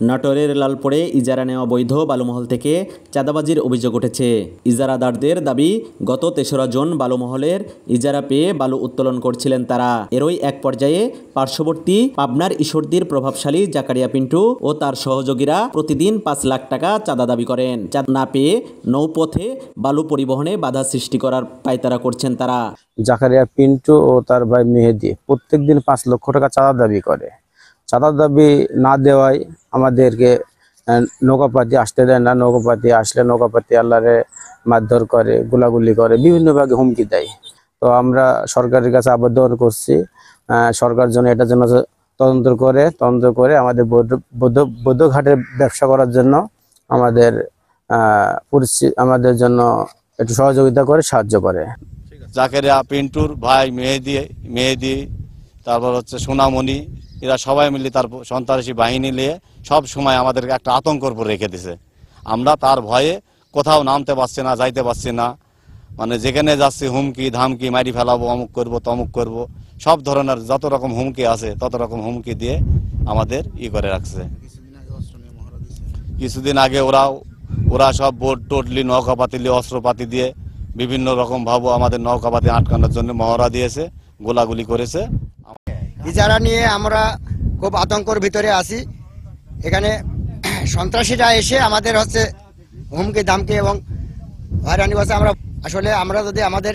নাটোরের লালপুরে ইজারা নেওয়া বৈধ বালুমহল থেকে চাঁদাবাজির অভিযোগ উঠেছে। ইজারাদারদের দাবি, গত ৩রা জুন বালুমহলের ইজারা পেয়ে বালু উত্তোলন করছিলেন তারা। এরই এক পর্যায়ে পার্শ্ববর্তী পাবনার ঈশ্বরদীর প্রভাবশালী জাকারিয়া পিন্টু ও তার সহযোগীরা প্রতিদিন ৫ লাখ টাকা চাঁদা দাবি করেন। চাঁদা না পেয়ে নৌপথে বালু পরিবহনে বাধা সৃষ্টি করার পায়তারা করছেন তারা। জাকারিয়া পিন্টু ও তার ভাই মেহেদি প্রত্যেকদিন ৫ লক্ষ টাকা চাঁদা দাবি করে। চাঁদা দাবি না দেওয়ায় আমাদেরকে নৌকাপাতি আসতে দেয় না। নৌকাপাতি আসলে নৌকাপাতি আল্লাহরে মারধর করে, গোলাগুলি করে, বিভিন্নভাবে হুমকি দেয়। তো আমরা সরকারের কাছে আবেদন করছি, সরকার জন্য এটার জন্য তদন্ত করে আমাদের বৌদ্ধ ঘাটের ব্যবসা করার জন্য আমাদের জন্য একটু সহযোগিতা করে, সাহায্য করে। জাকারিয়া পিন্টুর ভাই মেহেদি, তারপর হচ্ছে সোনামণি, এরা সবাই মিলে তার সন্ত্রাসী বাহিনী নিয়ে সব সময় আমাদেরকে একটা আতঙ্কর উপর রেখে দিছে। আমরা তার ভয়ে কোথাও নামতে পারছি না, যাইতে পারছি না। মানে যেখানে যাচ্ছি হুমকি ধামকি, মারি ফেলাবো, অমুক করবো তমুক করবো, সব ধরনের যত রকম হুমকি আছে তত রকম হুমকি দিয়ে আমাদের করে রাখছে। কিছুদিন আগে ওরা সব বোট টোটলি নৌকাপাতি অস্ত্রপাতি দিয়ে বিভিন্ন রকম ভাবে আমাদের নৌকাপাতি আটকানোর জন্য মহড়া দিয়েছে, গোলাগুলি করেছে। ইজারা নিয়ে আমরা খুব আতঙ্কর ভিতরে আছি। এখানে সন্ত্রাসীরা এসে আমাদের হচ্ছে হুমকি ধামকি এবং হয়রানি করছে। আমরা যদি আমাদের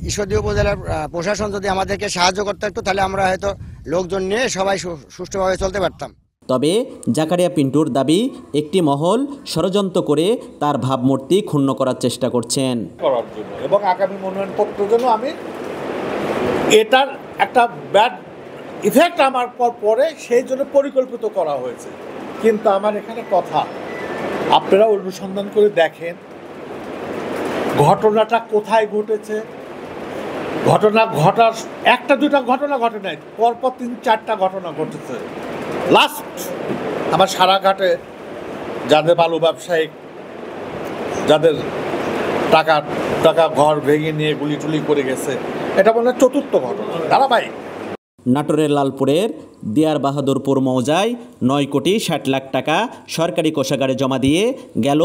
ঈশ্বরদী উপজেলার প্রশাসন যদি আমাদেরকে সাহায্য করতে একটু, তাহলে আমরা হয়তো লোকজন নিয়ে সবাই সুষ্ঠুভাবে চলতে পারতাম। তবে জাকারিয়া পিন্টুর দাবি, একটি মহল ষড়যন্ত্র করে তার ভাবমূর্তি ক্ষুণ্ণ করার চেষ্টা করছেন করার জন্য এবং আগামী মনোনয়ন পত্রের জন্য আমি এটার একটা ব্যাড ইফেক্ট আমার পরে সেই জন্য পরিকল্পিত করা হয়েছে। কিন্তু আমার এখানে কথা, আপনারা অনুসন্ধান করে দেখেন ঘটনাটা কোথায় ঘটেছে। ঘটনা ঘটার একটা দুটা ঘটনা ঘটে নাই, পরপর ৩-৪টা ঘটনা ঘটেছে। লাস্ট আমার সারাঘাটে যাদের বালু ব্যবসায়িক, যাদের টাকা ঘর ভেঙে নিয়ে গুলি টুলি করে গেছে, এটা মনে হয় ৪র্থ ঘটনা ধারাবাহিক। নাটোরের লালপুরের দিয়ার বাহাদুরপুর মৌজায় ৯ কোটি ৬০ লাখ টাকা সরকারি কোষাগারে জমা দিয়ে গেল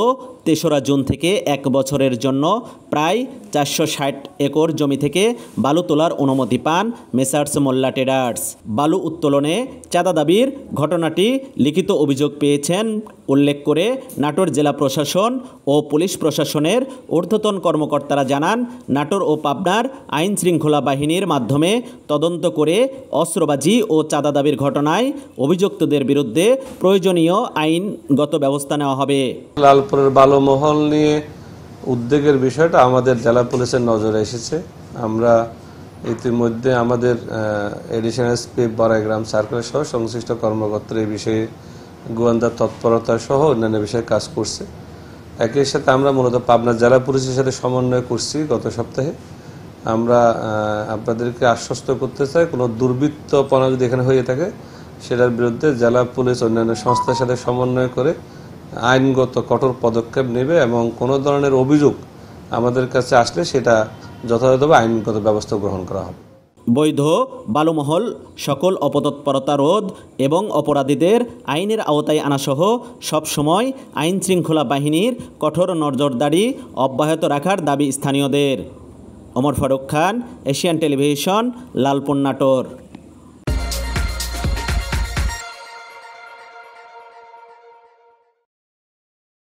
৩রা জুন থেকে ১ বছরের জন্য প্রায় ৪৬০ একর জমি থেকে বালু তোলার অনুমতি পান মেসার্স মোল্লা ট্রেডার্স। বালু উত্তোলনে চাঁদা দাবির ঘটনাটি লিখিত অভিযোগ পেয়েছেন উল্লেখ করে নাটোর জেলা প্রশাসন ও পুলিশ প্রশাসনের ঊর্ধ্বতন কর্মকর্তারা জানান, নাটোর ও পাবনার আইন শৃঙ্খলা বাহিনীর মাধ্যমে তদন্ত করে অস্ত্রবাজি ও চাঁদা দাবির ঘটনায় অভিযুক্তদের বিরুদ্ধে প্রয়োজনীয় আইনগত ব্যবস্থা নেওয়া হবে। লালপুরের বালুমহল নিয়ে উদ্বেগের বিষয়টা আমাদের জেলা পুলিশের নজরে এসেছে। আমরা ইতিমধ্যে আমাদের এডিশনাল এসপি বড়াইগ্রাম সার্কেল সহ সংশ্লিষ্ট কর্মকর্তারা এই বিষয়ে গোয়েন্দা তৎপরতা সহ অন্যান্য বিষয়ে কাজ করছে। একই সাথে আমরা মূলত পাবনা জেলা পুলিশের সাথে সমন্বয় করছি। গত সপ্তাহে আমরা আপনাদেরকে আশ্বস্ত করতে চাই, কোনো দুর্বৃত্তপনা যদি এখানে হয়ে থাকে সেটার বিরুদ্ধে জেলা পুলিশ অন্যান্য সংস্থার সাথে সমন্বয় করে আইনগত কঠোর পদক্ষেপ নেবে এবং কোনো ধরনের অভিযোগ আমাদের কাছে আসলে সেটা যথাযথভাবে আইনগত ব্যবস্থা গ্রহণ করা হবে। বৈধ বালুমহল সকল অপতৎপরতা রোধ এবং অপরাধীদের আইনের আওতায় আনাসহ সবসময় আইন শৃঙ্খলা বাহিনীর কঠোর নজরদারি অব্যাহত রাখার দাবি স্থানীয়দের। Omar Faruk Khan, Asian television, Lalpur, Natore.